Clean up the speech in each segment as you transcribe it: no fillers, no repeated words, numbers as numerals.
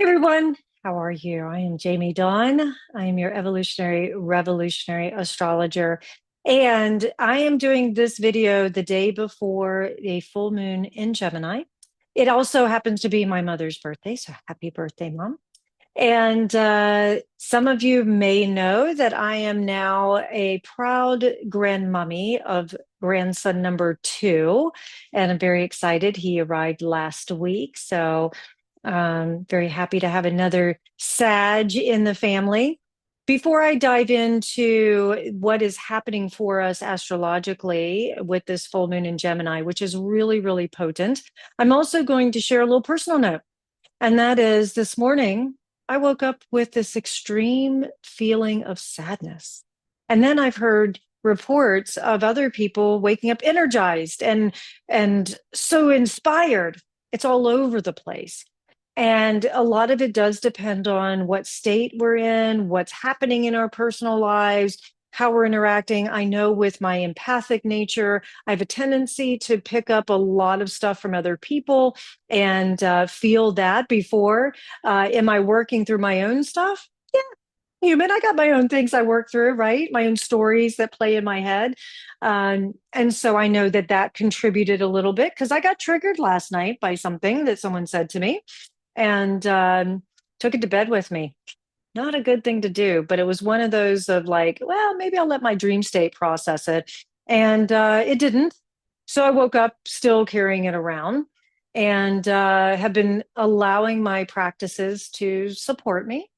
Everyone, how are you? I am Jamie Dawn. I am your evolutionary revolutionary astrologer. And I am doing this video the day before a full moon in Gemini. It also happens to be my mother's birthday, so happy birthday, Mom. And some of you may know that I am now a proud grandmommy of grandson number two, and I'm very excited. He arrived last week, so very happy to have another Sag in the family. Before I dive into what is happening for us astrologically with this full moon in Gemini, which is really, really potent, I'm also going to share a little personal note. And that is this morning, I woke up with this extreme feeling of sadness. And then I've heard reports of other people waking up energized and so inspired. It's all over the place. And a lot of it does depend on what state we're in, what's happening in our personal lives, how we're interacting. I know with my empathic nature, I have a tendency to pick up a lot of stuff from other people and feel that before. Am I working through my own stuff? Yeah, human. I got my own things I work through, right? My own stories that play in my head. And so I know that that contributed a little bit because I got triggered last night by something that someone said to me and took it to bed with me. Not a good thing to do, but it was one of those of like, well, maybe I'll let my dream state process it. And it didn't. So I woke up still carrying it around and have been allowing my practices to support me.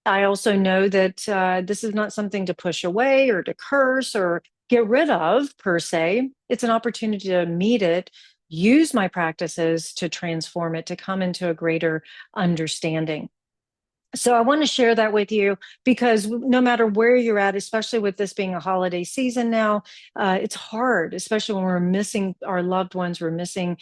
I also know that this is not something to push away or to curse or get rid of per se. It's an opportunity to meet it, use my practices to transform it, to come into a greater understanding. So I want to share that with you because no matter where you're at, especially with this being a holiday season now, it's hard, especially when we're missing our loved ones, we're missing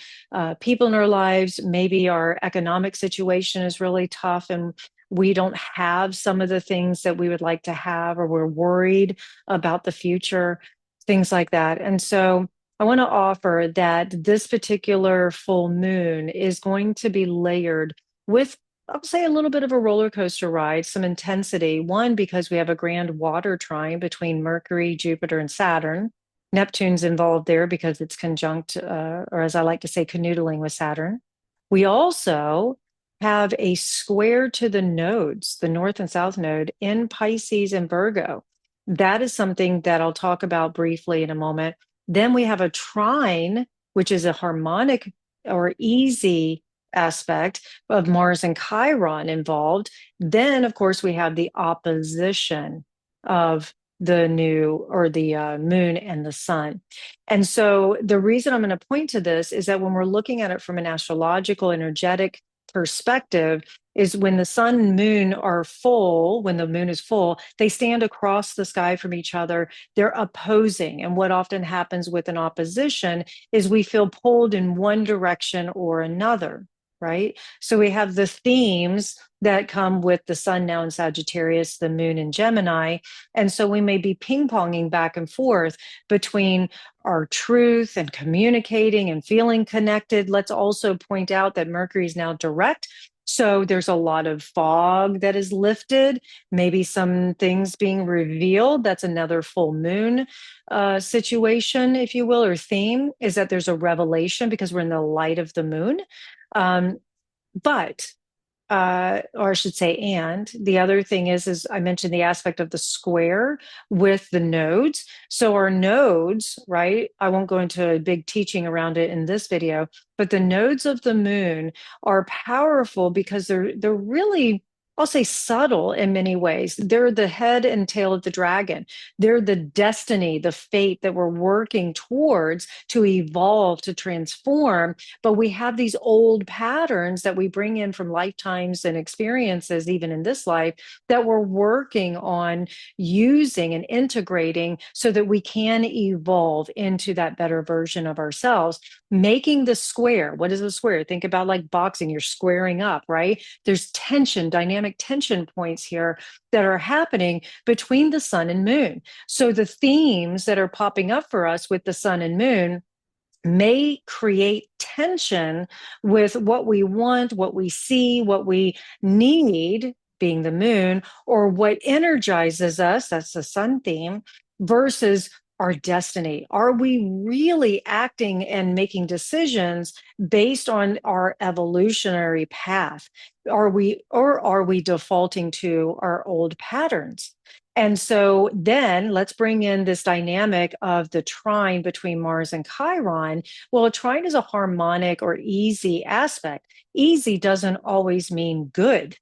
people in our lives. Maybe our economic situation is really tough and we don't have some of the things that we would like to have, or we're worried about the future, things like that. And so I want to offer that this particular full moon is going to be layered with, I'll say, a little bit of a roller coaster ride, some intensity. One, because we have a grand water trine between Mercury, Jupiter, and Saturn. Neptune's involved there because it's conjunct, or as I like to say, canoodling with Saturn. We also have a square to the nodes, the North and South node in Pisces and Virgo. That is something that I'll talk about briefly in a moment. Then we have a trine, which is a harmonic or easy aspect of Mars and Chiron involved. Then, of course, we have the opposition of the new or the moon and the sun. And so the reason I'm going to point to this is that when we're looking at it from an astrological, energetic perspective, is when the sun and moon are full, when the moon is full, they stand across the sky from each other. They're opposing. And what often happens with an opposition is we feel pulled in one direction or another, right? So we have the themes that come with the sun now in Sagittarius, the moon in Gemini. And so we may be ping-ponging back and forth between our truth and communicating and feeling connected. Let's also point out that Mercury is now direct. So there's a lot of fog that is lifted, maybe some things being revealed. That's another full moon situation, if you will, or theme, is that there's a revelation because we're in the light of the moon. Um, but or I should say, and the other thing is I mentioned the aspect of the square with the nodes. So our nodes, right? I won't go into a big teaching around it in this video, but the nodes of the moon are powerful because they're really, I'll say, subtle in many ways. They're the head and tail of the dragon. They're the destiny, the fate that we're working towards to evolve, to transform. But we have these old patterns that we bring in from lifetimes and experiences, even in this life, that we're working on using and integrating so that we can evolve into that better version of ourselves. Making the square. What is a square? Think about like boxing, you're squaring up, right? There's tension, dynamic tension points here that are happening between the sun and moon. So the themes that are popping up for us with the sun and moon may create tension with what we want, what we see, what we need, being the moon, or what energizes us, that's the sun theme, versus our destiny. Are we really acting and making decisions based on our evolutionary path? Are we defaulting to our old patterns? And so then let's bring in this dynamic of the trine between Mars and Chiron. Well, a trine is a harmonic or easy aspect. Easy doesn't always mean good.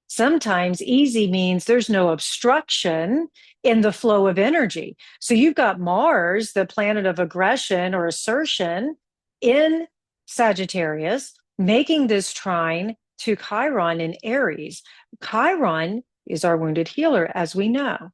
Sometimes easy means there's no obstruction in the flow of energy. So you've got Mars, the planet of aggression or assertion, in Sagittarius, making this trine to Chiron in Aries. Chiron is our wounded healer, as we know,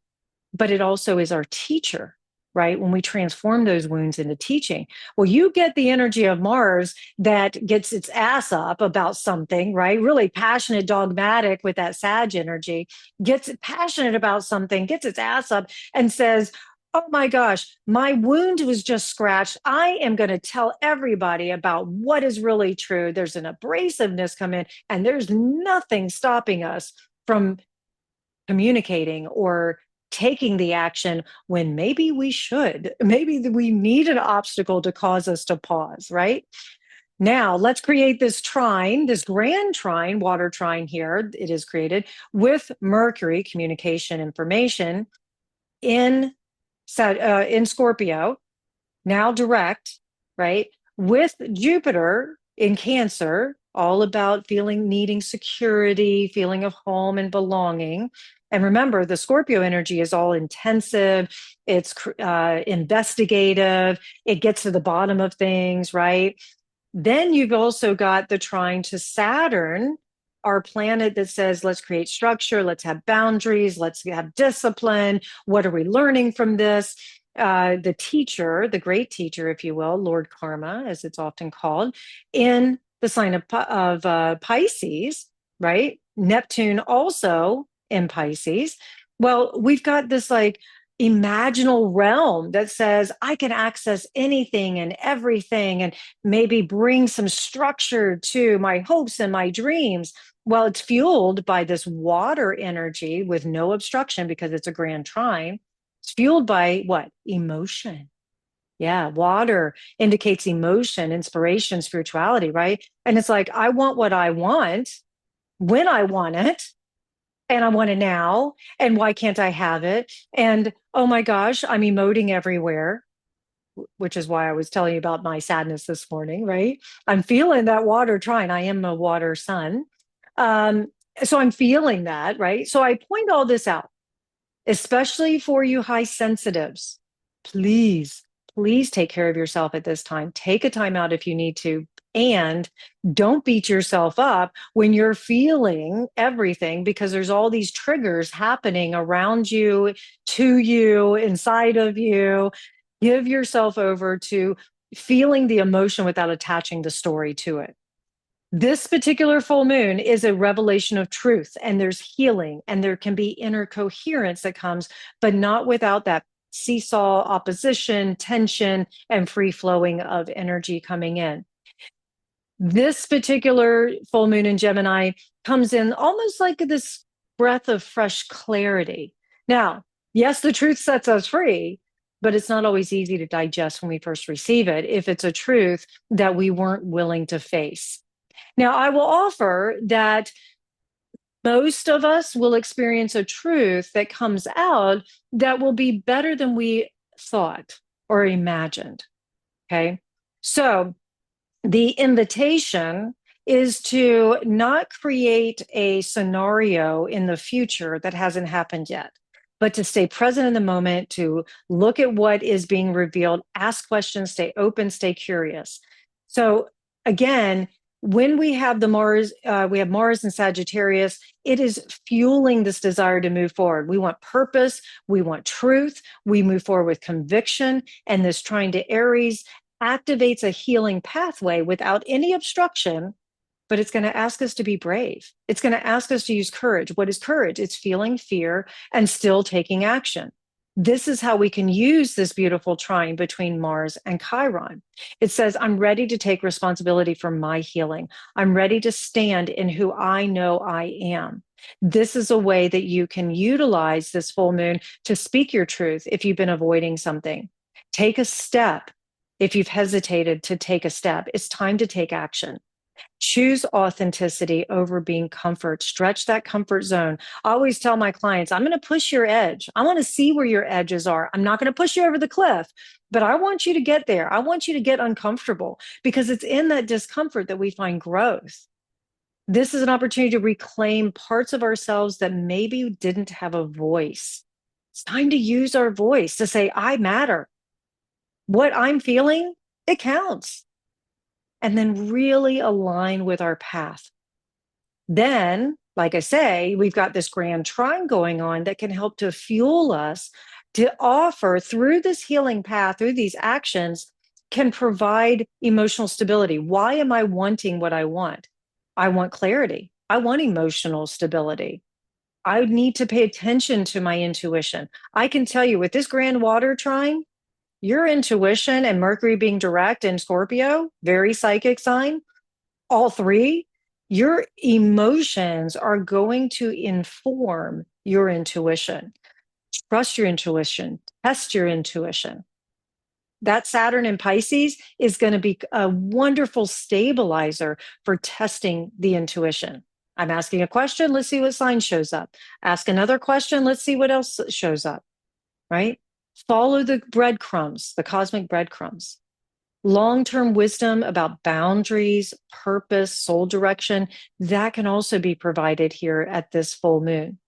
but it also is our teacher, right? When we transform those wounds into teaching. Well, you get the energy of Mars that gets its ass up about something, right? Really passionate, dogmatic with that Sag energy, gets passionate about something, gets its ass up and says, oh my gosh, my wound was just scratched. I am going to tell everybody about what is really true. There's an abrasiveness come in, and there's nothing stopping us from communicating or taking the action when maybe we should. Maybe we need an obstacle to cause us to pause, right? Now, let's create this trine, this grand trine, water trine here. It is created with Mercury, communication, information, in Scorpio, now direct, right? With Jupiter in Cancer, all about feeling, needing security, feeling of home and belonging. And remember, the Scorpio energy is all intensive, it's investigative, it gets to the bottom of things, right? Then you've also got the trine to Saturn, our planet that says, let's create structure, let's have boundaries, let's have discipline. What are we learning from this? The teacher, the great teacher, if you will, Lord Karma, as it's often called, in the sign of Pisces, right? Neptune also in Pisces. Well, we've got this like imaginal realm that says I can access anything and everything and maybe bring some structure to my hopes and my dreams. Well, it's fueled by this water energy with no obstruction because it's a grand trine. It's fueled by what? Emotion. Yeah, water indicates emotion, inspiration, spirituality, right? And it's like, I want what I want when I want it, and I want it now. And why can't I have it? And oh my gosh, I'm emoting everywhere, which is why I was telling you about my sadness this morning, right? I'm feeling that water trine. I am a water sun. Um, so I'm feeling that, right? So I point all this out, especially for you high sensitives. Please, please take care of yourself at this time. Take a time out if you need to. And don't beat yourself up when you're feeling everything, because there's all these triggers happening around you, to you, inside of you. Give yourself over to feeling the emotion without attaching the story to it. This particular full moon is a revelation of truth, and there's healing, and there can be inner coherence that comes, but not without that seesaw, opposition, tension, and free flowing of energy coming in. This particular full moon in Gemini comes in almost like this breath of fresh clarity. Now, yes, the truth sets us free, but it's not always easy to digest when we first receive it if it's a truth that we weren't willing to face. Now, I will offer that most of us will experience a truth that comes out that will be better than we thought or imagined. Okay. So the invitation is to not create a scenario in the future that hasn't happened yet, but to stay present in the moment, to look at what is being revealed, ask questions, stay open, stay curious. So again, when we have Mars and Sagittarius, it is fueling this desire to move forward. We want purpose, we want truth, we move forward with conviction, and this trine to Aries activates a healing pathway without any obstruction, but it's going to ask us to be brave. It's going to ask us to use courage. What is courage? It's feeling fear and still taking action. This is how we can use this beautiful trine between Mars and Chiron. It says, I'm ready to take responsibility for my healing. I'm ready to stand in who I know I am. This is a way that you can utilize this full moon to speak your truth if you've been avoiding something. Take a step if you've hesitated to take a step. It's time to take action. Choose authenticity over being comfort. Stretch that comfort zone. I always tell my clients, I'm going to push your edge. I want to see where your edges are. I'm not going to push you over the cliff, but I want you to get there. I want you to get uncomfortable because it's in that discomfort that we find growth. This is an opportunity to reclaim parts of ourselves that maybe didn't have a voice. It's time to use our voice to say, I matter. What I'm feeling, it counts. And then really align with our path. Then, like I say, we've got this grand trine going on that can help to fuel us to offer through this healing path, through these actions, can provide emotional stability. Why am I wanting what I want? I want clarity. I want emotional stability. I need to pay attention to my intuition. I can tell you with this grand water trine, your intuition and Mercury being direct in Scorpio, very psychic sign, all three, your emotions are going to inform your intuition. Trust your intuition, test your intuition. That Saturn in Pisces is going to be a wonderful stabilizer for testing the intuition. I'm asking a question, let's see what sign shows up. Ask another question, let's see what else shows up, right? Follow the breadcrumbs, the cosmic breadcrumbs. Long-term wisdom about boundaries, purpose, soul direction, that can also be provided here at this full moon.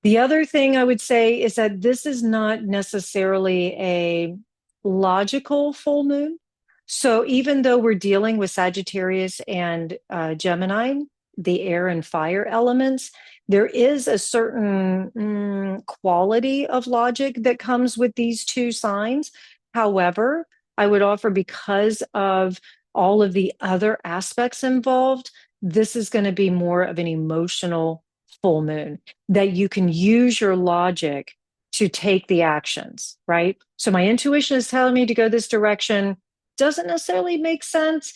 The other thing I would say is that this is not necessarily a logical full moon. So even though we're dealing with Sagittarius and Gemini, the air and fire elements, there is a certain quality of logic that comes with these two signs. However, I would offer, because of all of the other aspects involved, this is going to be more of an emotional full moon that you can use your logic to take the actions, right? So my intuition is telling me to go this direction. Doesn't necessarily make sense,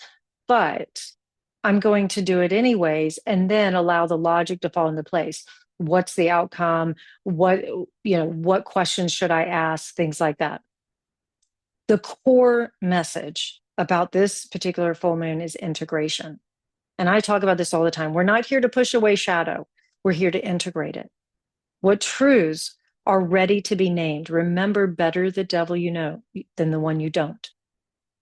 but I'm going to do it anyways, and then allow the logic to fall into place. What's the outcome? What questions should I ask? Things like that. The core message about this particular full moon is integration. And I talk about this all the time. We're not here to push away shadow. We're here to integrate it. What truths are ready to be named? Remember, better the devil you know than the one you don't.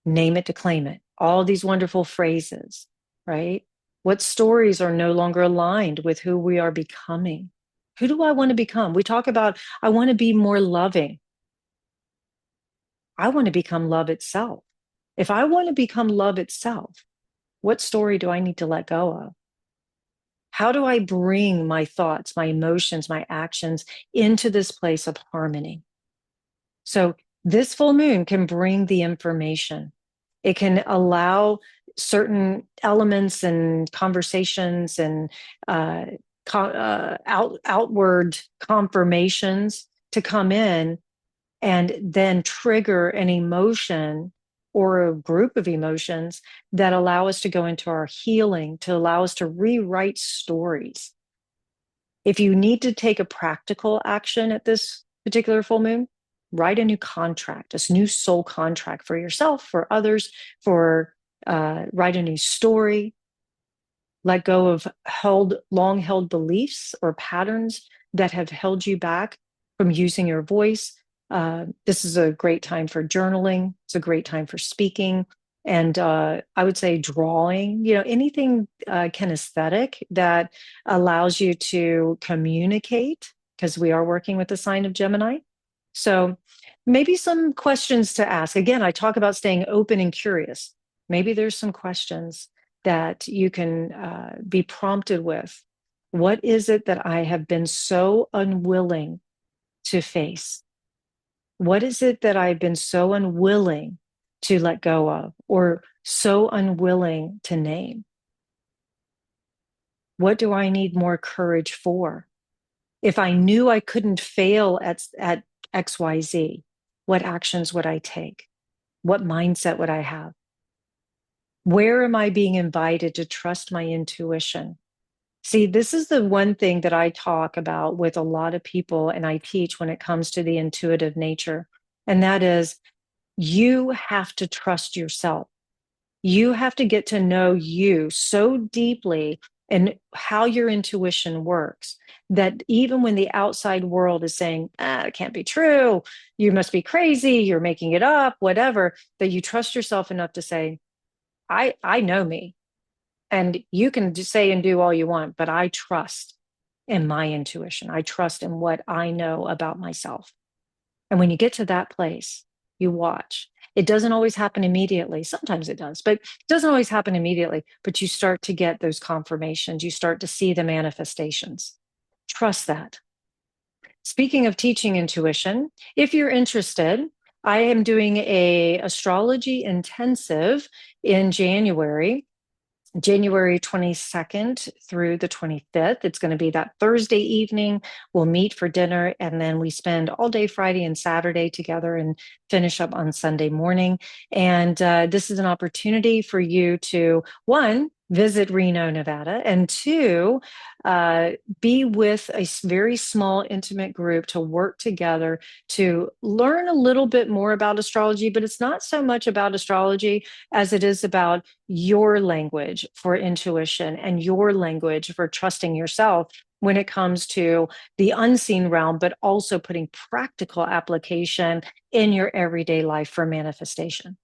Name it to claim it. All these wonderful phrases, right? What stories are no longer aligned with who we are becoming? Who do I want to become? We talk about, I want to be more loving. I want to become love itself. If I want to become love itself, what story do I need to let go of? How do I bring my thoughts, my emotions, my actions into this place of harmony? So this full moon can bring the information. It can allow certain elements and conversations and outward confirmations to come in and then trigger an emotion or a group of emotions that allow us to go into our healing, to allow us to rewrite stories. If you need to take a practical action at this particular full moon, write a new contract, a new soul contract for yourself, for others, write a new story, let go of long held beliefs or patterns that have held you back from using your voice. This is a great time for journaling. It's a great time for speaking. And I would say drawing, anything kinesthetic that allows you to communicate, because we are working with the sign of Gemini. So maybe some questions to ask. Again, I talk about staying open and curious. Maybe there's some questions that you can be prompted with. What is it that I have been so unwilling to face? What is it that I've been so unwilling to let go of, or so unwilling to name? What do I need more courage for? If I knew I couldn't fail at XYZ, what actions would I take? What mindset would I have? Where am I being invited to trust my intuition? See, this is the one thing that I talk about with a lot of people and I teach when it comes to the intuitive nature. And that is, you have to trust yourself. You have to get to know you so deeply and how your intuition works that even when the outside world is saying, it can't be true, you must be crazy, you're making it up, whatever, that you trust yourself enough to say, I know me. And you can say and do all you want, but I trust in my intuition. I trust in what I know about myself. And when you get to that place, you watch. It doesn't always happen immediately. Sometimes it does, but it doesn't always happen immediately. But you start to get those confirmations. You start to see the manifestations. Trust that. Speaking of teaching intuition, if you're interested, I am doing a astrology intensive in January 22nd through the 25th. It's going to be that Thursday evening. We'll meet for dinner and then we spend all day Friday and Saturday together and finish up on Sunday morning. And this is an opportunity for you to, one, visit Reno, Nevada, and two, be with a very small, intimate group to work together to learn a little bit more about astrology. But it's not so much about astrology as it is about your language for intuition and your language for trusting yourself when it comes to the unseen realm, but also putting practical application in your everyday life for manifestation.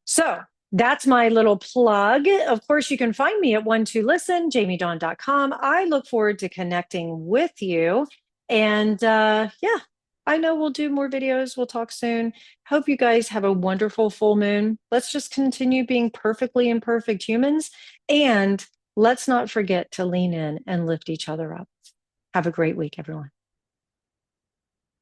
So that's my little plug. Of course, you can find me at 12listen, jamiedawn.com. I look forward to connecting with you. And yeah, I know we'll do more videos. We'll talk soon. Hope you guys have a wonderful full moon. Let's just continue being perfectly imperfect humans. And let's not forget to lean in and lift each other up. Have a great week, everyone.